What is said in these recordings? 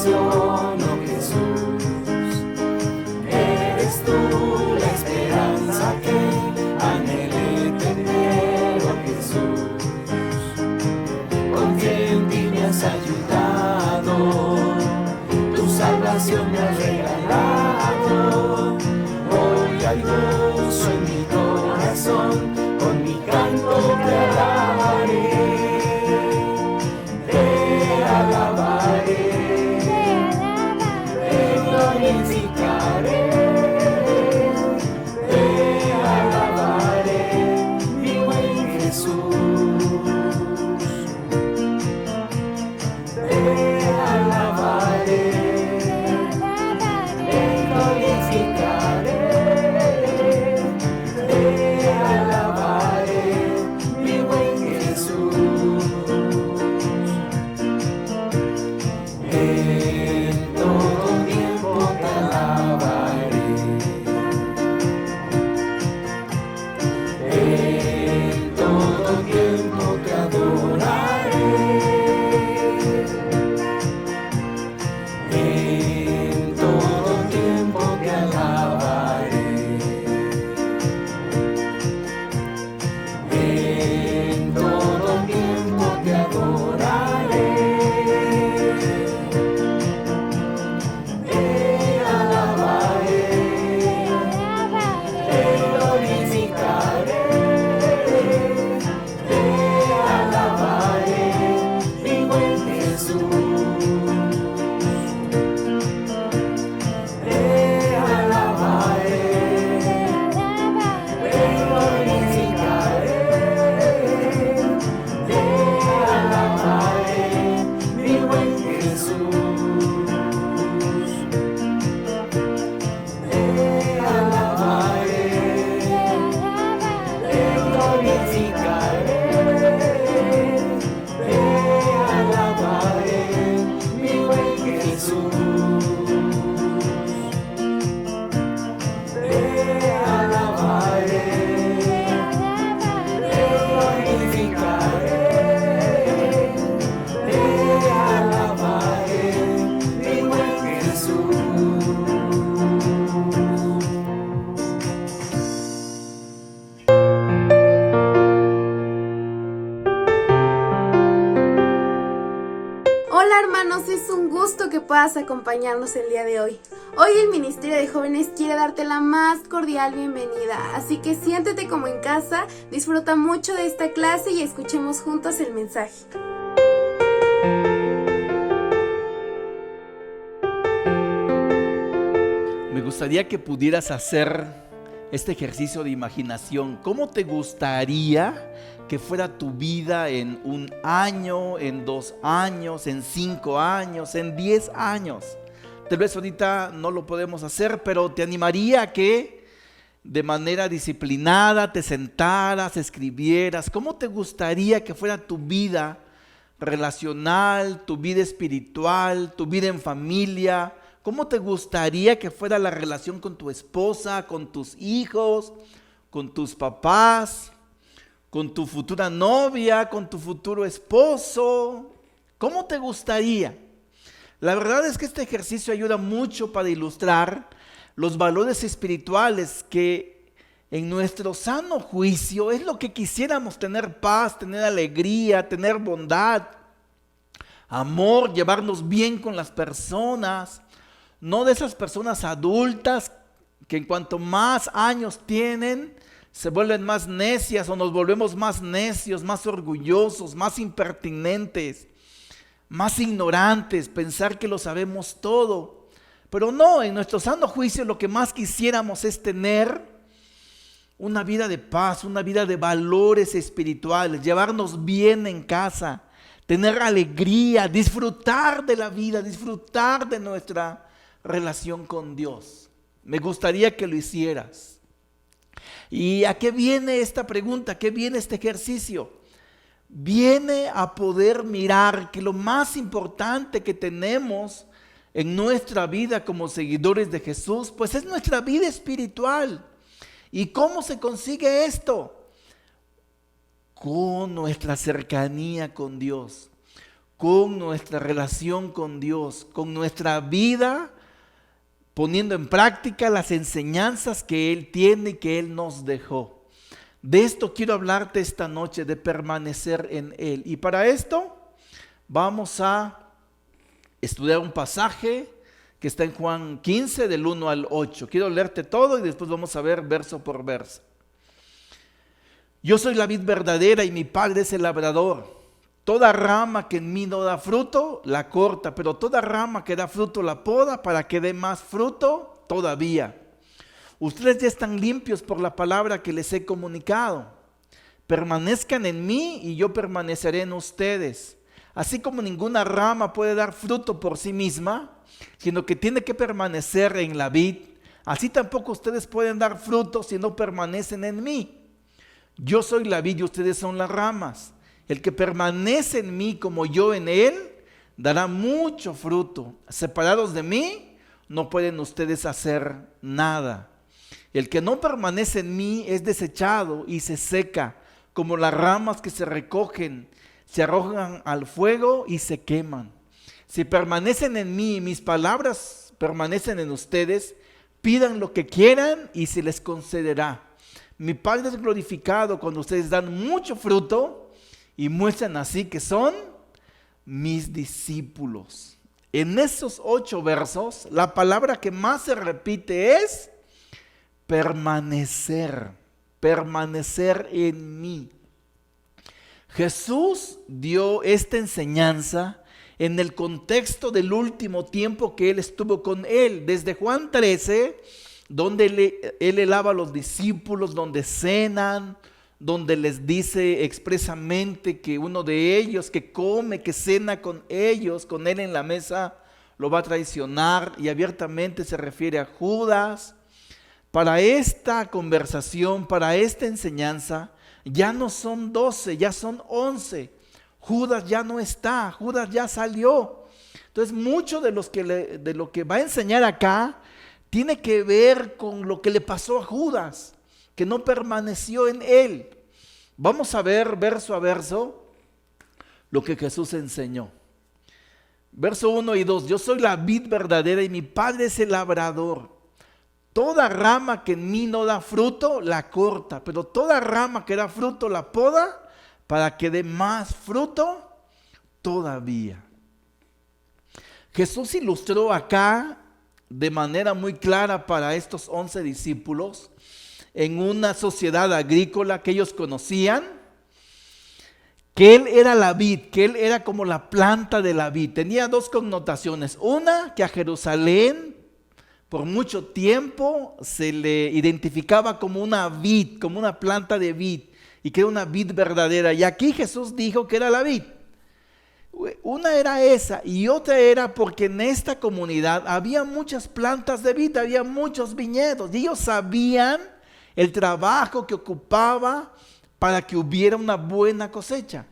salvación, oh Jesús. Eres tú la esperanza que anhelé tener, oh Jesús. Confío en ti, me has ayudado, tu salvación me has regalado. Hoy hay gozo en mi corazón, con mi canto te alabaré. Te alabaré, te glorificaré. Te alabaré, mi buen Jesús. Te alabaré, te glorificaré. Te alabaré, mi buen Jesús. En todo tiempo te alabaré. En todo tiempo te adoraré. En todo tiempo te alabaré. En todo tiempo te adoraré. Te alabaré, te glorificaré. Te alabaré, mi buen Jesús. Te alabaré, te glorificaré. Te alabaré, mi buen Jesús. Te alabaré, te glorificaré. Te alabaré, mi buen Jesús. Te alabaré, te glorificaré. Te alabaré, mi buen Jesús. Hola hermanos, es un gusto que puedas acompañarnos el día de hoy. Hoy el Ministerio de Jóvenes quiere darte la más cordial bienvenida, así que siéntete como en casa, disfruta mucho de esta clase y escuchemos juntos el mensaje. Me gustaría que pudieras hacer este ejercicio de imaginación. ¿Cómo te gustaría que fuera tu vida en 1 año, en 2 años, en 5 años, en 10 años? Tal vez ahorita no lo podemos hacer, pero te animaría a que de manera disciplinada te sentaras, escribieras. ¿Cómo te gustaría que fuera tu vida relacional, tu vida espiritual, tu vida en familia? ¿Cómo te gustaría que fuera la relación con tu esposa, con tus hijos, con tus papás, con tu futura novia, con tu futuro esposo? ¿Cómo te gustaría? La verdad es que este ejercicio ayuda mucho para ilustrar los valores espirituales que en nuestro sano juicio es lo que quisiéramos: tener paz, tener alegría, tener bondad, amor, llevarnos bien con las personas. No de esas personas adultas que en cuanto más años tienen se vuelven más necias o nos volvemos más necios, más orgullosos, más impertinentes, más ignorantes, pensar que lo sabemos todo. Pero no, en nuestro sano juicio lo que más quisiéramos es tener una vida de paz, una vida de valores espirituales, llevarnos bien en casa, tener alegría, disfrutar de la vida, disfrutar de nuestra relación con Dios. Me gustaría que lo hicieras. ¿Y a qué viene esta pregunta? ¿A qué viene este ejercicio? Viene a poder mirar que lo más importante que tenemos en nuestra vida como seguidores de Jesús, pues es nuestra vida espiritual. ¿Y cómo se consigue esto? Con nuestra cercanía con Dios, con nuestra relación con Dios, con nuestra vida, poniendo en práctica las enseñanzas que Él tiene y que Él nos dejó. De esto quiero hablarte esta noche, de permanecer en Él. Y para esto vamos a estudiar un pasaje que está en Juan 15, del 1 al 8. Quiero leerte todo y después vamos a ver verso por verso. Yo soy la vid verdadera y mi Padre es el labrador. Toda rama que en mí no da fruto, la corta, pero toda rama que da fruto la poda para que dé más fruto todavía. Ustedes ya están limpios por la palabra que les he comunicado. Permanezcan en mí y yo permaneceré en ustedes. Así como ninguna rama puede dar fruto por sí misma, sino que tiene que permanecer en la vid, así tampoco ustedes pueden dar fruto si no permanecen en mí. Yo soy la vid y ustedes son las ramas. El que permanece en mí como yo en él, dará mucho fruto. Separados de mí, no pueden ustedes hacer nada. El que no permanece en mí es desechado y se seca, como las ramas que se recogen, se arrojan al fuego y se queman. Si permanecen en mí y mis palabras permanecen en ustedes, pidan lo que quieran y se les concederá. Mi Padre es glorificado cuando ustedes dan mucho fruto y muestran así que son mis discípulos. En esos 8 versos, la palabra que más se repite es permanecer, permanecer en mí. Jesús dio esta enseñanza en el contexto del último tiempo que Él estuvo con Él. Desde Juan 13, donde Él eleva a los discípulos, donde cenan, donde les dice expresamente que uno de ellos que come, que cena con ellos, con Él en la mesa, lo va a traicionar, y abiertamente se refiere a Judas. Para esta conversación, para esta enseñanza, ya no son 12, ya son 11. Judas ya no está, Judas ya salió. Entonces mucho de lo que va a enseñar acá tiene que ver con lo que le pasó a Judas, que no permaneció en él. Vamos a ver verso a verso lo que Jesús enseñó. Verso 1 y 2, yo soy la vid verdadera y mi Padre es el labrador. Toda rama que en mí no da fruto, la corta, pero toda rama que da fruto, la poda, para que dé más fruto todavía. Jesús ilustró acá de manera muy clara para estos 11 discípulos, en una sociedad agrícola que ellos conocían, que Él era la vid, que Él era como la planta de la vid. Tenía 2 connotaciones. Una, que a Jerusalén por mucho tiempo se le identificaba como una vid, como una planta de vid, y que era una vid verdadera. Y aquí Jesús dijo que era la vid. Una era esa, y otra era porque en esta comunidad había muchas plantas de vid, había muchos viñedos, y ellos sabían el trabajo que ocupaba para que hubiera una buena cosecha.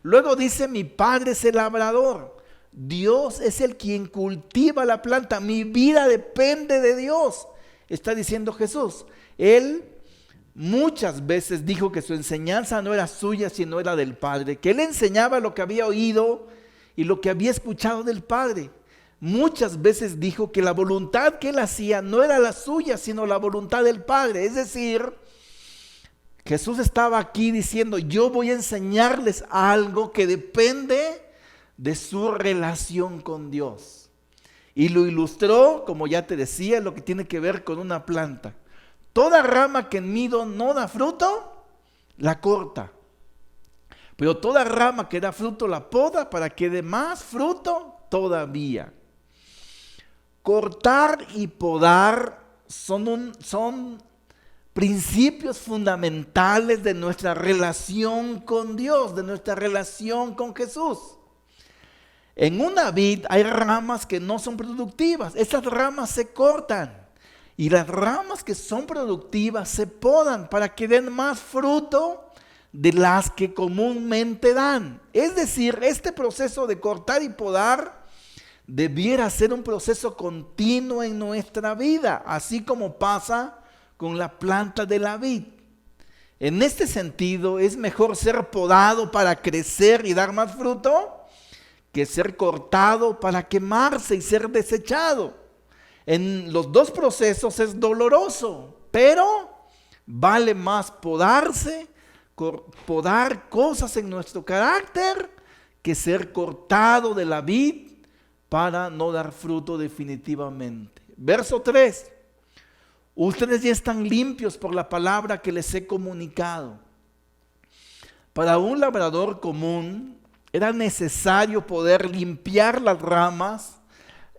Luego dice, mi Padre es el labrador. Dios es el quien cultiva la planta. Mi vida depende de Dios, está diciendo Jesús. Él muchas veces dijo que su enseñanza no era suya, sino era del Padre, que Él enseñaba lo que había oído y lo que había escuchado del Padre. Muchas veces dijo que la voluntad que Él hacía no era la suya, sino la voluntad del Padre. Es decir, Jesús estaba aquí diciendo, yo voy a enseñarles algo que depende de su relación con Dios. Y lo ilustró, como ya te decía, lo que tiene que ver con una planta. Toda rama que en mí no da fruto, la corta. Pero toda rama que da fruto, la poda para que dé más fruto todavía. Cortar y podar son principios fundamentales de nuestra relación con Dios, de nuestra relación con Jesús. En una vid hay ramas que no son productivas. Esas ramas se cortan. Y las ramas que son productivas se podan para que den más fruto de las que comúnmente dan. Es decir, este proceso de cortar y podar debiera ser un proceso continuo en nuestra vida, así como pasa con la planta de la vid. En este sentido, es mejor ser podado para crecer y dar más fruto que ser cortado para quemarse y ser desechado. En los dos procesos es doloroso, pero vale más podar cosas en nuestro carácter que ser cortado de la vid para no dar fruto definitivamente. Verso 3. Ustedes ya están limpios por la palabra que les he comunicado. Para un labrador común era necesario poder limpiar las ramas.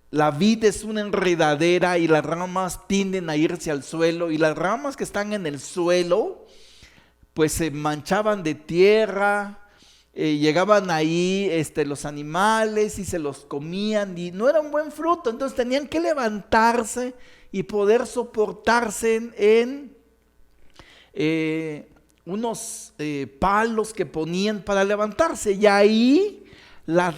La vid es una enredadera y las ramas tienden a irse al suelo, y las ramas que están en el suelo pues se manchaban de tierra, llegaban ahí los animales y se los comían y no era un buen fruto. Entonces tenían que levantarse y poder soportarse en unos palos que ponían para levantarse, y ahí las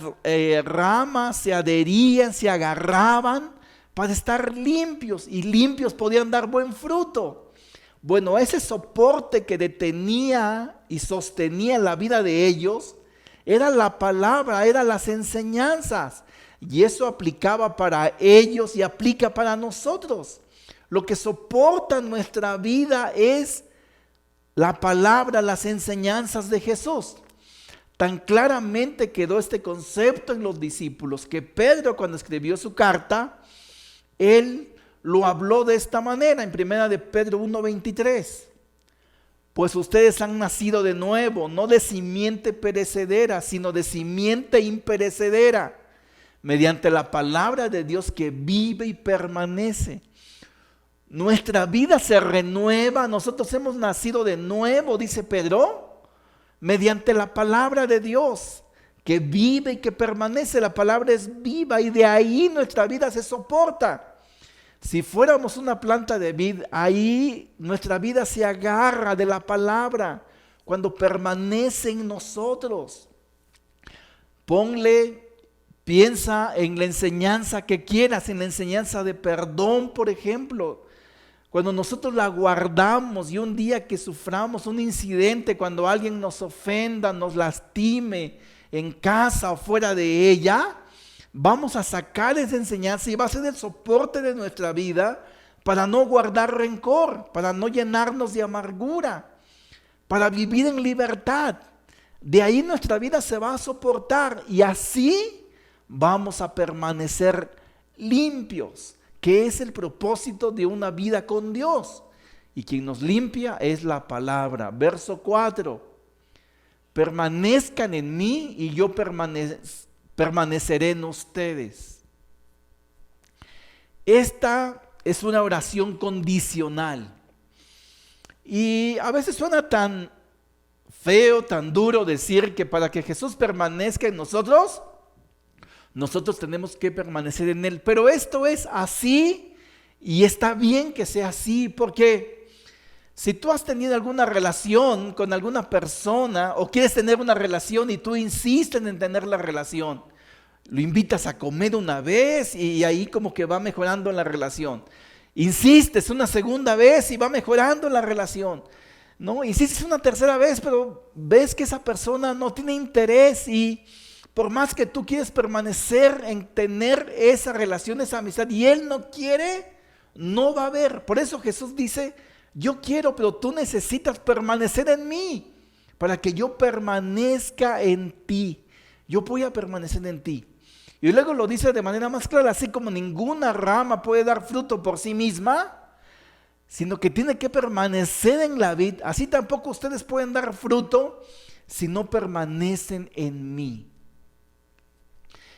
ramas se adherían, se agarraban para estar limpios, y limpios podían dar buen fruto. Bueno, ese soporte que detenía y sostenía la vida de ellos era la palabra, eran las enseñanzas, y eso aplicaba para ellos y aplica para nosotros. Lo que soporta nuestra vida es la palabra, las enseñanzas de Jesús. Tan claramente quedó este concepto en los discípulos que Pedro, cuando escribió su carta, él lo habló de esta manera en 1 de Pedro 1:23. Pues ustedes han nacido de nuevo, no de simiente perecedera, sino de simiente imperecedera, mediante la palabra de Dios que vive y permanece. Nuestra vida se renueva, nosotros hemos nacido de nuevo, dice Pedro, mediante la palabra de Dios que vive y que permanece. La palabra es viva y de ahí nuestra vida se soporta. Si fuéramos una planta de vid, ahí nuestra vida se agarra de la palabra cuando permanece en nosotros. Piensa en la enseñanza que quieras, en la enseñanza de perdón, por ejemplo. Cuando nosotros la guardamos y un día que suframos un incidente, cuando alguien nos ofenda, nos lastime en casa o fuera de ella, vamos a sacar esa enseñanza y va a ser el soporte de nuestra vida para no guardar rencor, para no llenarnos de amargura, para vivir en libertad. De ahí nuestra vida se va a soportar y así vamos a permanecer limpios, que es el propósito de una vida con Dios. Y quien nos limpia es la palabra. Verso 4. Permanezcan en mí y yo permaneceré en ustedes. Esta es una oración condicional. Y a veces suena tan feo, tan duro decir que para que Jesús permanezca en nosotros, nosotros tenemos que permanecer en Él. Pero esto es así y está bien que sea así, porque si tú has tenido alguna relación con alguna persona o quieres tener una relación y tú insistes en tener la relación, lo invitas a comer una vez y ahí como que va mejorando la relación. Insistes una segunda vez y va mejorando la relación. No, insistes una tercera vez, pero ves que esa persona no tiene interés y por más que tú quieres permanecer en tener esa relación, esa amistad, y él no quiere, no va a haber. Por eso Jesús dice, yo quiero, pero tú necesitas permanecer en mí para que yo permanezca en ti. Yo voy a permanecer en ti. Y luego lo dice de manera más clara, así como ninguna rama puede dar fruto por sí misma, sino que tiene que permanecer en la vid, así tampoco ustedes pueden dar fruto si no permanecen en mí.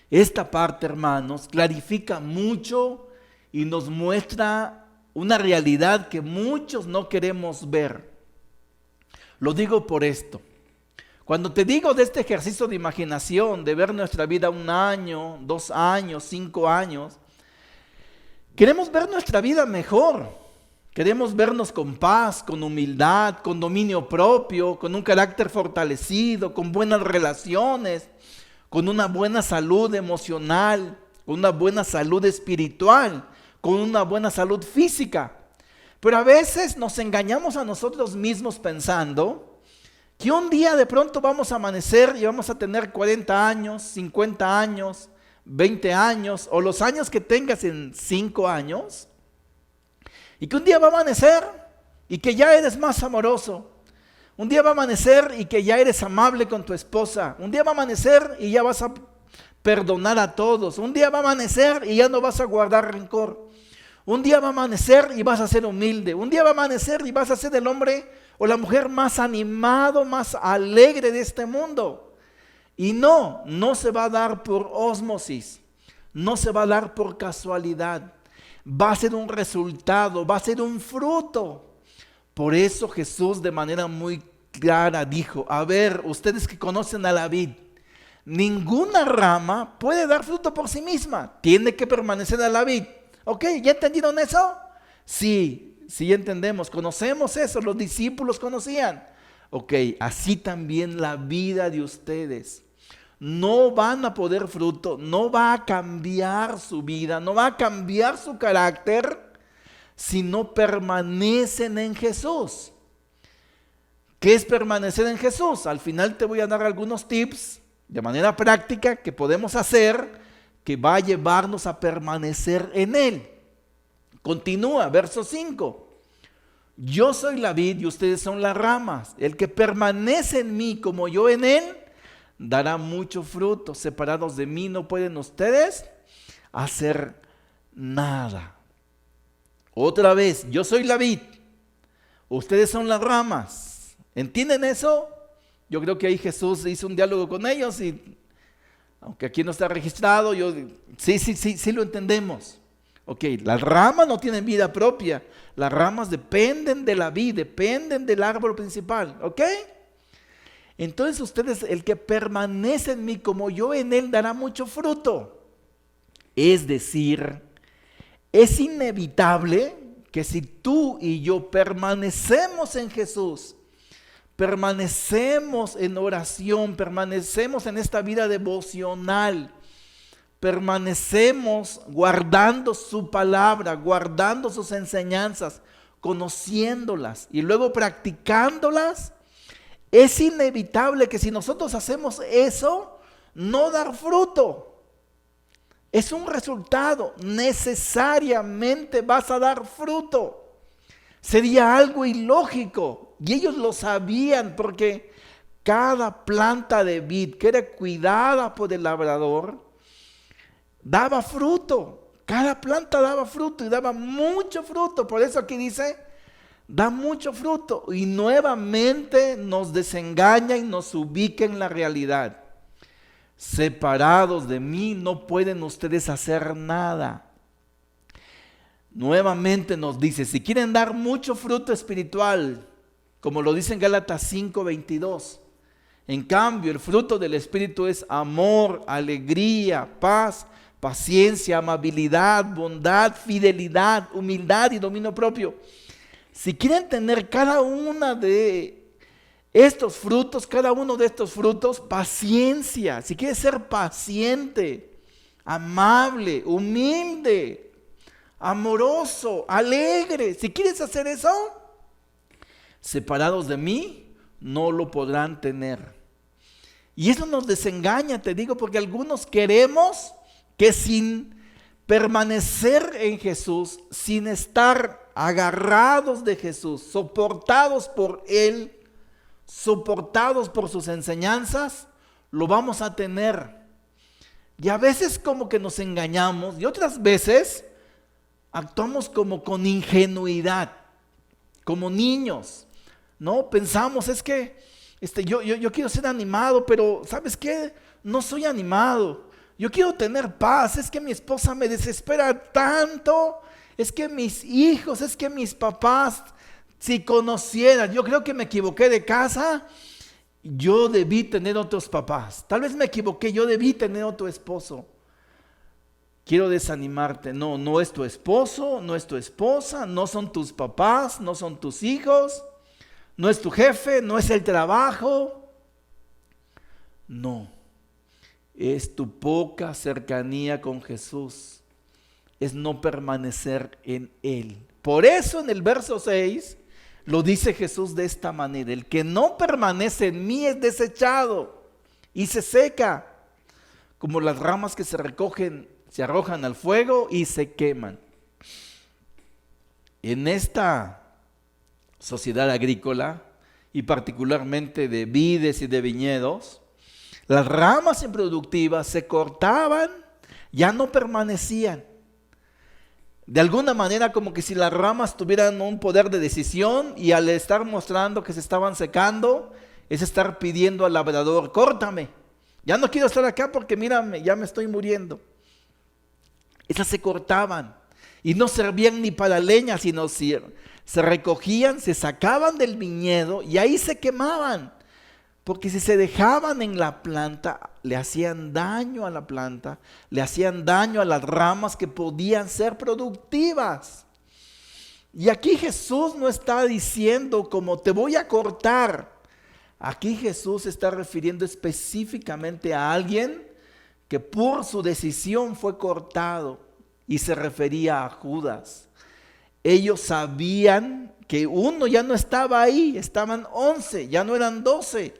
Esta parte, hermanos, clarifica mucho y nos muestra una realidad que muchos no queremos ver. Lo digo por esto. Cuando te digo de este ejercicio de imaginación, de ver nuestra vida 1 año, 2 años, 5 años, queremos ver nuestra vida mejor. Queremos vernos con paz, con humildad, con dominio propio, con un carácter fortalecido, con buenas relaciones, con una buena salud emocional, con una buena salud espiritual, con una buena salud física. Pero a veces nos engañamos a nosotros mismos pensando Que un día de pronto vamos a amanecer y vamos a tener 40 años, 50 años, 20 años o los años que tengas en 5 años. Y que un día va a amanecer y que ya eres más amoroso. Un día va a amanecer y que ya eres amable con tu esposa. Un día va a amanecer y ya vas a perdonar a todos. Un día va a amanecer y ya no vas a guardar rencor. Un día va a amanecer y vas a ser humilde. Un día va a amanecer y vas a ser el hombre o la mujer más animado, más alegre de este mundo. Y no se va a dar por ósmosis. No se va a dar por casualidad. Va a ser un resultado, va a ser un fruto. Por eso Jesús de manera muy clara dijo, a ver, ustedes que conocen a la vid, ninguna rama puede dar fruto por sí misma, tiene que permanecer a la vid. ¿Ok? ¿Ya entendieron eso? Sí, ya entendemos, conocemos eso, los discípulos conocían. Ok, así también la vida de ustedes. No van a poder fruto, no va a cambiar su vida, no va a cambiar su carácter si no permanecen en Jesús. ¿Qué es permanecer en Jesús? Al final te voy a dar algunos tips de manera práctica que podemos hacer que va a llevarnos a permanecer en Él. Continúa, verso 5. Yo soy la vid y ustedes son las ramas. El que permanece en mí como yo en Él, dará mucho fruto. Separados de mí no pueden ustedes hacer nada. Otra vez, yo soy la vid, ustedes son las ramas. ¿Entienden eso? Yo creo que ahí Jesús hizo un diálogo con ellos y aunque aquí no está registrado, sí lo entendemos. Ok, las ramas no tienen vida propia, las ramas dependen de la vid, dependen del árbol principal, ¿ok? Entonces ustedes, el que permanece en mí como yo en él, dará mucho fruto. Es decir, es inevitable que si tú y yo permanecemos en Jesús, permanecemos en oración, permanecemos en esta vida devocional, permanecemos guardando su palabra, guardando sus enseñanzas, conociéndolas y luego practicándolas, es inevitable que si nosotros hacemos eso, no dar fruto. Es un resultado, necesariamente vas a dar fruto. Sería algo ilógico y ellos lo sabían porque cada planta de vid que era cuidada por el labrador daba fruto. Cada planta daba fruto y daba mucho fruto. Por eso aquí dice, da mucho fruto y nuevamente nos desengaña y nos ubica en la realidad. Separados de mí no pueden ustedes hacer nada. Nuevamente nos dice, si quieren dar mucho fruto espiritual, como lo dice en Gálatas 5:22, en cambio el fruto del Espíritu es amor, alegría, paz, paciencia, amabilidad, bondad, fidelidad, humildad y dominio propio. Si quieren tener cada uno de estos frutos, paciencia. Si quieres ser paciente, amable, humilde, amoroso, alegre, si quieres hacer eso, separados de mí, no lo podrán tener. Y eso nos desengaña, te digo, porque algunos queremos que sin permanecer en Jesús, sin estar agarrados de Jesús, soportados por Él, soportados por sus enseñanzas, lo vamos a tener. Y a veces como que nos engañamos y otras veces actuamos como con ingenuidad, como niños, ¿no? Pensamos, es que yo quiero ser animado, pero ¿sabes qué? No soy animado. Yo quiero tener paz, es que mi esposa me desespera tanto, es que mis hijos, es que mis papás, si conocieran, yo creo que me equivoqué de casa, yo debí tener otros papás, tal vez me equivoqué, yo debí tener otro esposo. Quiero desanimarte, no es tu esposo, no es tu esposa, no son tus papás, no son tus hijos, no es tu jefe, no es el trabajo, no. Es tu poca cercanía con Jesús, es no permanecer en Él. Por eso en el verso 6, lo dice Jesús de esta manera: el que no permanece en mí es desechado y se seca, como las ramas que se recogen, se arrojan al fuego y se queman. En esta sociedad agrícola, y particularmente de vides y de viñedos, las ramas improductivas se cortaban, ya no permanecían. De alguna manera, como que si las ramas tuvieran un poder de decisión, y al estar mostrando que se estaban secando, es estar pidiendo al labrador: córtame, ya no quiero estar acá porque mírame, ya me estoy muriendo. Esas se cortaban y no servían ni para leña, sino se recogían, se sacaban del viñedo y ahí se quemaban. Porque si se dejaban en la planta, le hacían daño a la planta, le hacían daño a las ramas que podían ser productivas. Y aquí Jesús no está diciendo como te voy a cortar. Aquí Jesús se está refiriendo específicamente a alguien que por su decisión fue cortado, y se refería a Judas. Ellos sabían que uno ya no estaba ahí, estaban 11, ya no eran 12.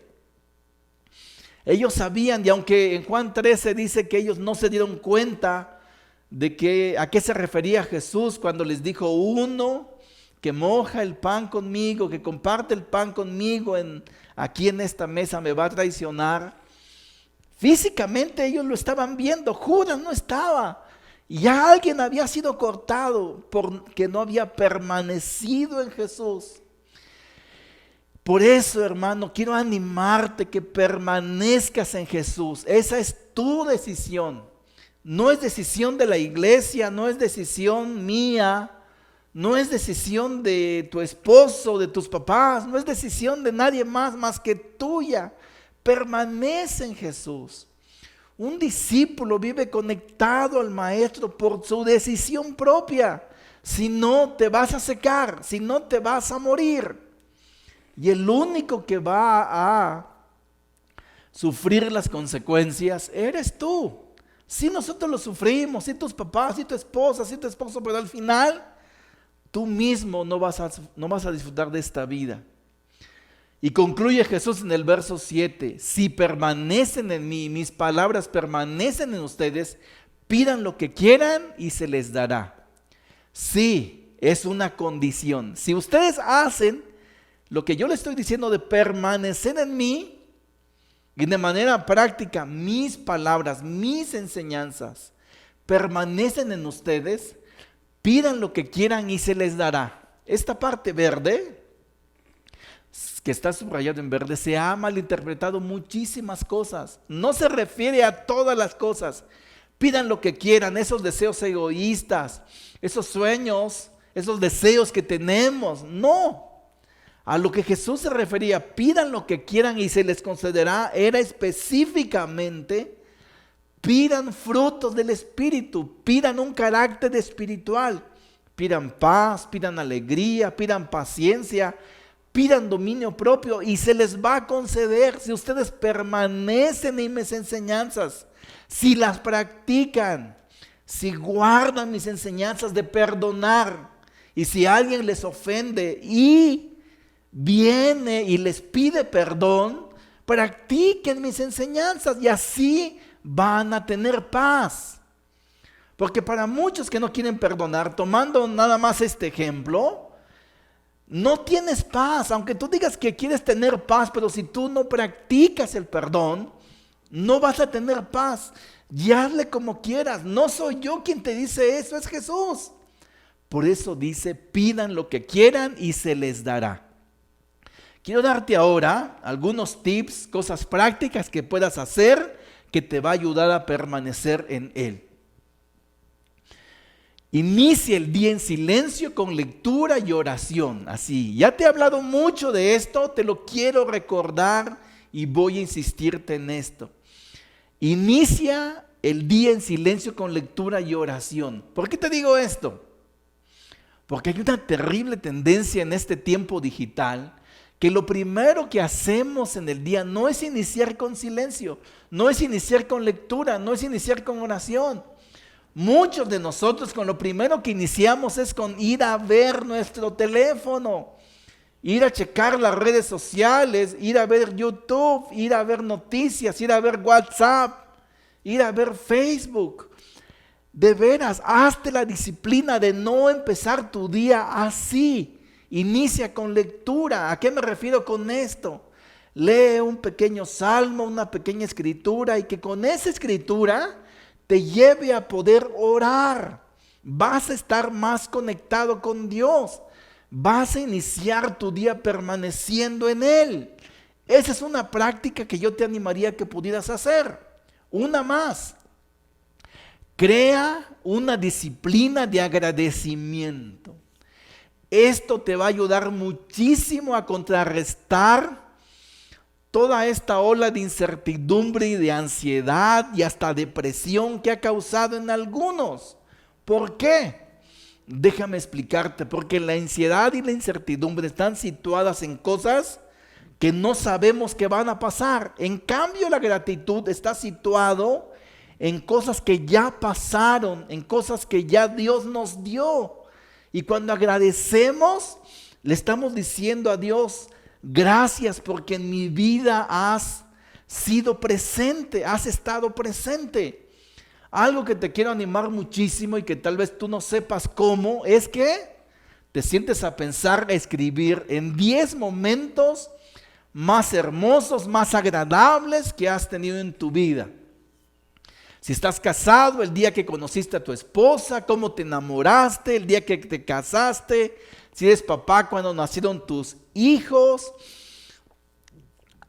Ellos sabían, y aunque en Juan 13 dice que ellos no se dieron cuenta de a qué se refería Jesús cuando les dijo: uno que moja el pan conmigo, que comparte el pan conmigo aquí en esta mesa me va a traicionar. Físicamente ellos lo estaban viendo, Judas no estaba. Y ya alguien había sido cortado porque no había permanecido en Jesús. Por eso, hermano, quiero animarte que permanezcas en Jesús. Esa es tu decisión. No es decisión de la iglesia, no es decisión mía, no es decisión de tu esposo, de tus papás, no es decisión de nadie más que tuya. Permanece en Jesús. Un discípulo vive conectado al maestro por su decisión propia. Si no, te vas a secar, si no, te vas a morir. Y el único que va a sufrir las consecuencias eres tú. Si nosotros lo sufrimos, si tus papás, si tu esposa, si tu esposo, pero al final tú mismo no vas a disfrutar de esta vida. Y concluye Jesús en el verso 7: si permanecen en mí, mis palabras permanecen en ustedes, pidan lo que quieran y se les dará. Sí, es una condición. Si ustedes hacen lo que yo les estoy diciendo de permanecer en mí, y de manera práctica mis palabras, mis enseñanzas permanecen en ustedes, pidan lo que quieran y se les dará. Esta parte verde, que está subrayado en verde, se ha malinterpretado muchísimas cosas. No se refiere a todas las cosas. Pidan lo que quieran, esos deseos egoístas, esos sueños, esos deseos que tenemos. No. A lo que Jesús se refería, pidan lo que quieran y se les concederá, era específicamente: pidan frutos del Espíritu, pidan un carácter espiritual, pidan paz, pidan alegría, pidan paciencia, pidan dominio propio y se les va a conceder si ustedes permanecen en mis enseñanzas, si las practican, si guardan mis enseñanzas de perdonar. Y si alguien les ofende y viene y les pide perdón, practiquen mis enseñanzas y así van a tener paz. Porque para muchos que no quieren perdonar, tomando nada más este ejemplo, no tienes paz. Aunque tú digas que quieres tener paz, pero si tú no practicas el perdón, no vas a tener paz. Y hazle como quieras. No soy yo quien te dice eso, es Jesús. Por eso dice: pidan lo que quieran y se les dará. Quiero darte ahora algunos tips, cosas prácticas que puedas hacer que te va a ayudar a permanecer en Él. Inicia el día en silencio con lectura y oración. Así, ya te he hablado mucho de esto, te lo quiero recordar y voy a insistirte en esto. Inicia el día en silencio con lectura y oración. ¿Por qué te digo esto? Porque hay una terrible tendencia en este tiempo digital que lo primero que hacemos en el día no es iniciar con silencio, no es iniciar con lectura, no es iniciar con oración. Muchos de nosotros con lo primero que iniciamos es con ir a ver nuestro teléfono. Ir a checar las redes sociales, ir a ver YouTube, ir a ver noticias, ir a ver WhatsApp, ir a ver Facebook. De veras, hazte la disciplina de no empezar tu día así. Inicia con lectura. ¿A qué me refiero con esto? Lee un pequeño salmo, una pequeña escritura, y que con esa escritura te lleve a poder orar. Vas a estar más conectado con Dios. Vas a iniciar tu día permaneciendo en Él. Esa es una práctica que yo te animaría a que pudieras hacer. Una más. Crea una disciplina de agradecimiento. Esto te va a ayudar muchísimo a contrarrestar toda esta ola de incertidumbre y de ansiedad y hasta depresión que ha causado en algunos. ¿Por qué? Déjame explicarte, porque la ansiedad y la incertidumbre están situadas en cosas que no sabemos que van a pasar. En cambio, la gratitud está situado en cosas que ya pasaron, en cosas que ya Dios nos dio. Y cuando agradecemos, le estamos diciendo a Dios: gracias porque en mi vida has sido presente, has estado presente. Algo que te quiero animar muchísimo y que tal vez tú no sepas cómo, es que te sientes a pensar, a escribir en 10 momentos más hermosos, más agradables que has tenido en tu vida. Si estás casado, el día que conociste a tu esposa, cómo te enamoraste, el día que te casaste, si eres papá, cuando nacieron tus hijos.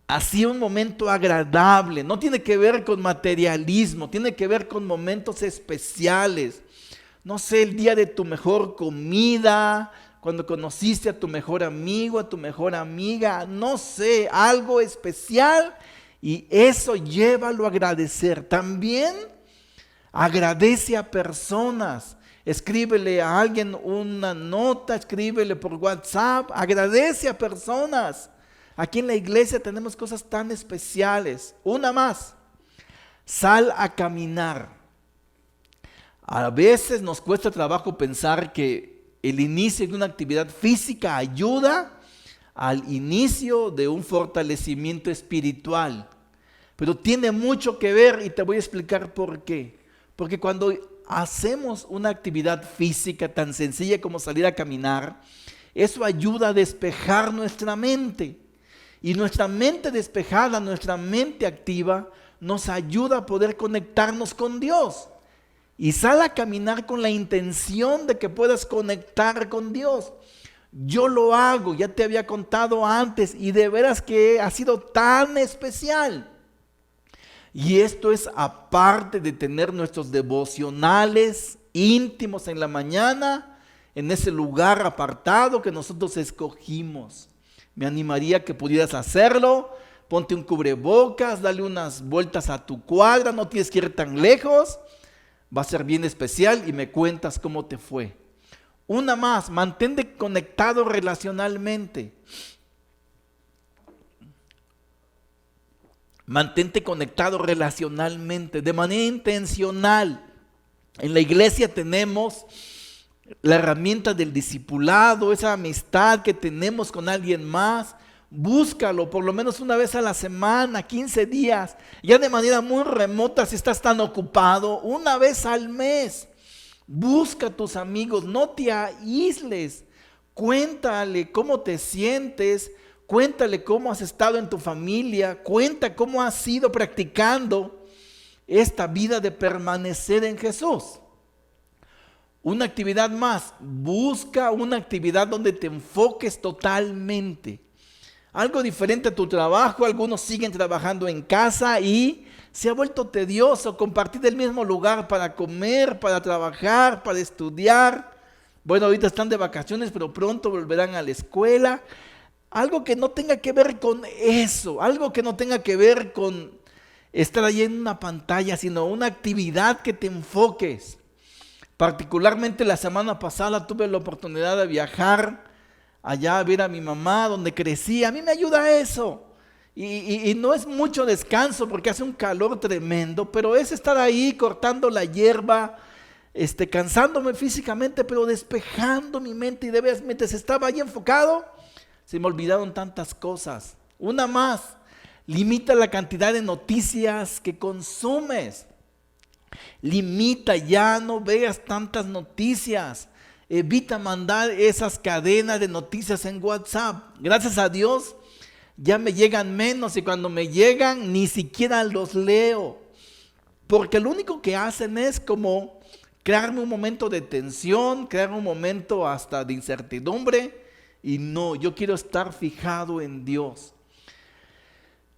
Así un momento agradable, no tiene que ver con materialismo, tiene que ver con momentos especiales. No sé, el día de tu mejor comida, cuando conociste a tu mejor amigo, a tu mejor amiga, no sé, algo especial, y eso llévalo a agradecer. También agradece a personas. Escríbele a alguien una nota, escríbele por WhatsApp, agradece a personas. Aquí en la iglesia tenemos cosas tan especiales. Una más, sal a caminar. A veces nos cuesta trabajo pensar que el inicio de una actividad física ayuda al inicio de un fortalecimiento espiritual. Pero tiene mucho que ver y te voy a explicar por qué. Porque cuando hacemos una actividad física tan sencilla como salir a caminar, eso ayuda a despejar nuestra mente. Y nuestra mente despejada, nuestra mente activa, nos ayuda a poder conectarnos con Dios. Y sal a caminar con la intención de que puedas conectar con Dios. Yo lo hago, ya te había contado antes, y de veras que ha sido tan especial. Y esto es aparte de tener nuestros devocionales íntimos en la mañana, en ese lugar apartado que nosotros escogimos. Me animaría que pudieras hacerlo. Ponte un cubrebocas, dale unas vueltas a tu cuadra, no tienes que ir tan lejos. Va a ser bien especial y me cuentas cómo te fue. Una más, mantente conectado relacionalmente. Mantente conectado relacionalmente, de manera intencional. En la iglesia tenemos la herramienta del discipulado, esa amistad que tenemos con alguien más. Búscalo por lo menos una vez a la semana, 15 días, ya de manera muy remota si estás tan ocupado, una vez al mes. Busca a tus amigos, no te aísles, cuéntale cómo te sientes, cuéntale cómo has estado en tu familia, cuenta cómo has ido practicando esta vida de permanecer en Jesús. Una actividad más, busca una actividad donde te enfoques totalmente. Algo diferente a tu trabajo, algunos siguen trabajando en casa y se ha vuelto tedioso compartir el mismo lugar para comer, para trabajar, para estudiar. Bueno, ahorita están de vacaciones, pero pronto volverán a la escuela. Algo que no tenga que ver con eso, algo que no tenga que ver con estar ahí en una pantalla, sino una actividad que te enfoques. Particularmente la semana pasada tuve la oportunidad de viajar allá a ver a mi mamá donde crecí. A mí me ayuda eso. Y no es mucho descanso porque hace un calor tremendo, pero es estar ahí cortando la hierba, cansándome físicamente, pero despejando mi mente. Y de veras, mientras estaba ahí enfocado, Se me olvidaron tantas cosas. Una más, limita la cantidad de noticias que consumes. Limita, ya no veas tantas noticias. Evita mandar esas cadenas de noticias en WhatsApp. Gracias a Dios ya me llegan menos, y cuando me llegan ni siquiera los leo. Porque lo único que hacen es como crearme un momento de tensión, crear un momento hasta de incertidumbre. Y no, yo quiero estar fijado en Dios.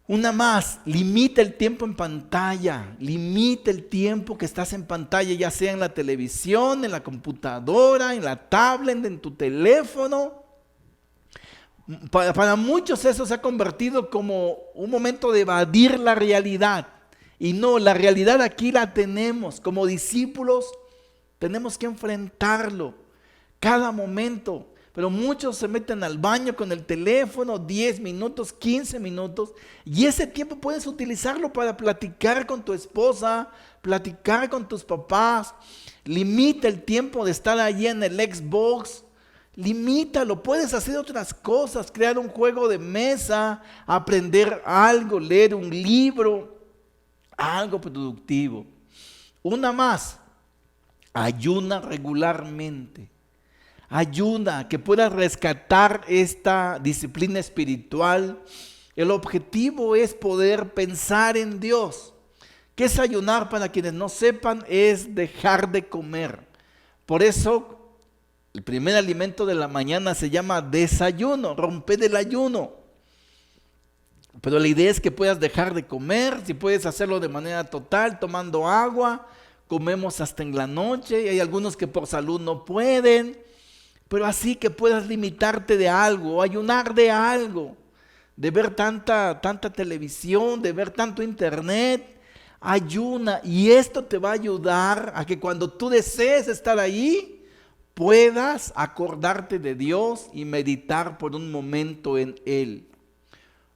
Una más, limita el tiempo en pantalla, limita el tiempo que estás en pantalla, ya sea en la televisión, en la computadora, en la tablet, en tu teléfono. Para muchos eso se ha convertido como un momento de evadir la realidad. Y no, la realidad aquí la tenemos. Como discípulos tenemos que enfrentarlo cada momento. Pero muchos se meten al baño con el teléfono 10 minutos, 15 minutos. Y ese tiempo puedes utilizarlo para platicar con tu esposa, platicar con tus papás. Limita el tiempo de estar allí en el Xbox. Limítalo, puedes hacer otras cosas, crear un juego de mesa, aprender algo, leer un libro, algo productivo. Una más, ayuna regularmente. Ayuda, que puedas rescatar esta disciplina espiritual. El objetivo es poder pensar en Dios. ¿Qué es ayunar? Para quienes no sepan, es dejar de comer. Por eso, el primer alimento de la mañana se llama desayuno, romper el ayuno. Pero la idea es que puedas dejar de comer, si puedes hacerlo de manera total, tomando agua. Comemos hasta en la noche, y hay algunos que por salud no pueden. Pero así que puedas limitarte de algo, ayunar de algo, de ver tanta televisión, de ver tanto internet. Ayuna, y esto te va a ayudar a que cuando tú desees estar ahí, puedas acordarte de Dios y meditar por un momento en Él.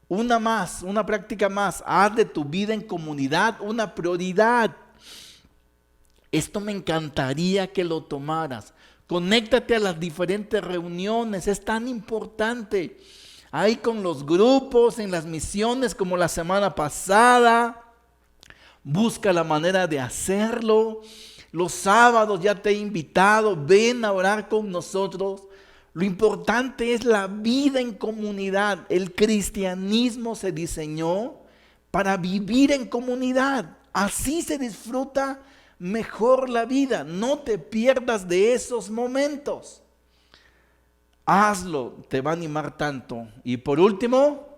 Una práctica más, haz de tu vida en comunidad una prioridad. Esto me encantaría que lo tomaras. Conéctate a las diferentes reuniones, es tan importante. Ahí con los grupos, en las misiones como la semana pasada. Busca la manera de hacerlo. Los sábados ya te he invitado, ven a orar con nosotros. Lo importante es la vida en comunidad. El cristianismo se diseñó para vivir en comunidad. Así se disfruta mejor la vida. No te pierdas de esos momentos. Hazlo, te va a animar tanto. Y por último,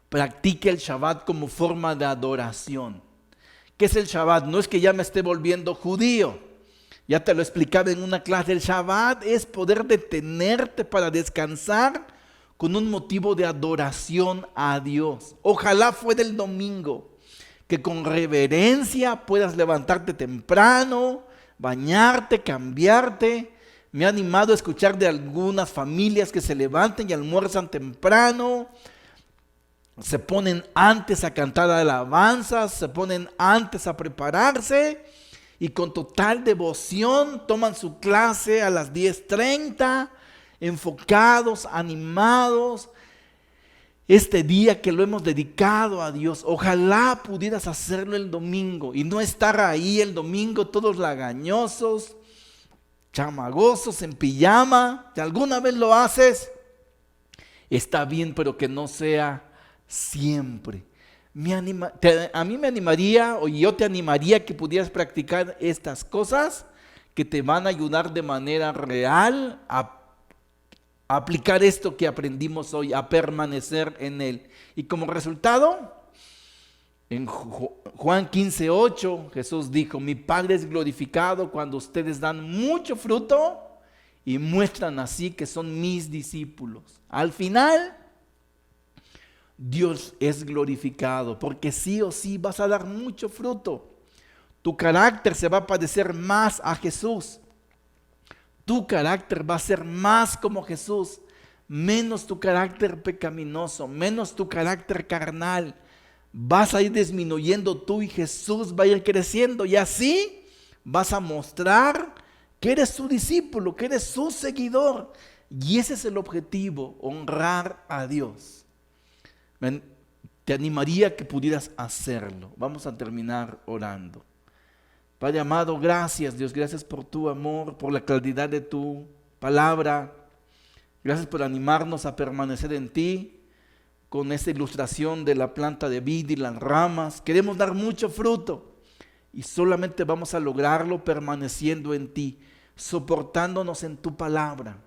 practique el Shabbat como forma de adoración. ¿Qué es el Shabbat? No es que ya me esté volviendo judío. Ya te lo explicaba en una clase. El Shabbat es poder detenerte para descansar con un motivo de adoración a Dios. Ojalá fuera el domingo, que con reverencia puedas levantarte temprano, bañarte, cambiarte. Me ha animado a escuchar de algunas familias que se levantan y almuerzan temprano, se ponen antes a cantar alabanzas, se ponen antes a prepararse y con total devoción toman su clase a las 10:30, enfocados, animados. Este día que lo hemos dedicado a Dios, ojalá pudieras hacerlo el domingo y no estar ahí el domingo todos lagañosos, chamagosos, en pijama. Si alguna vez lo haces, está bien, pero que no sea siempre. A mí me animaría, o yo te animaría que pudieras practicar estas cosas que te van a ayudar de manera real a aplicar esto que aprendimos hoy, a permanecer en Él. Y como resultado, en Juan 15:8, Jesús dijo: mi Padre es glorificado cuando ustedes dan mucho fruto y muestran así que son mis discípulos. Al final, Dios es glorificado porque sí o sí vas a dar mucho fruto. Tu carácter se va a parecer más a Jesús. Tu carácter va a ser más como Jesús, menos tu carácter pecaminoso, menos tu carácter carnal. Vas a ir disminuyendo tú y Jesús va a ir creciendo, y así vas a mostrar que eres su discípulo, que eres su seguidor. Y ese es el objetivo, honrar a Dios. Te animaría que pudieras hacerlo. Vamos a terminar orando. Padre amado, gracias Dios, gracias por tu amor, por la claridad de tu palabra. Gracias por animarnos a permanecer en ti con esta ilustración de la planta de vid y las ramas. Queremos dar mucho fruto y solamente vamos a lograrlo permaneciendo en ti, soportándonos en tu palabra.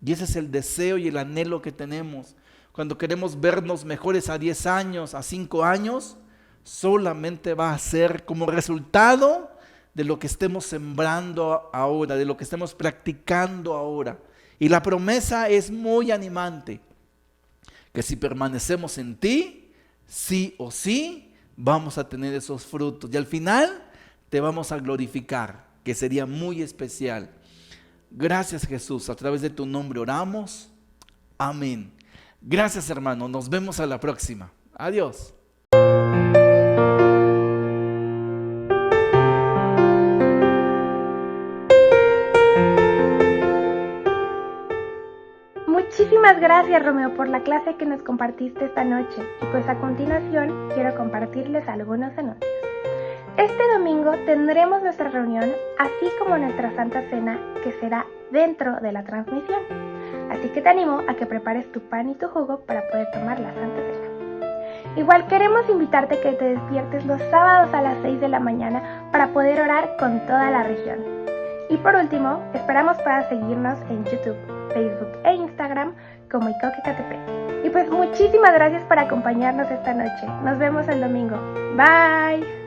Y ese es el deseo y el anhelo que tenemos. Cuando queremos vernos mejores a 10 años, a 5 años, solamente va a ser como resultado de lo que estemos sembrando ahora, de lo que estemos practicando ahora. Y la promesa es muy animante, que si permanecemos en ti, sí o sí, vamos a tener esos frutos. Y al final te vamos a glorificar, que sería muy especial. Gracias Jesús, a través de tu nombre oramos. Amén. Gracias hermano, nos vemos a la próxima. Adiós. Muchísimas gracias Romeo por la clase que nos compartiste esta noche y pues a continuación quiero compartirles algunos anuncios. Este domingo tendremos nuestra reunión así como nuestra Santa Cena que será dentro de la transmisión. Así que te animo a que prepares tu pan y tu jugo para poder tomar la Santa Cena. Igual queremos invitarte a que te despiertes los sábados a las 6 de la mañana para poder orar con toda la región. Y por último, esperamos puedas seguirnos en YouTube, Facebook e Instagram como Icoque KTP. Y pues muchísimas gracias por acompañarnos esta noche. Nos vemos el domingo. Bye.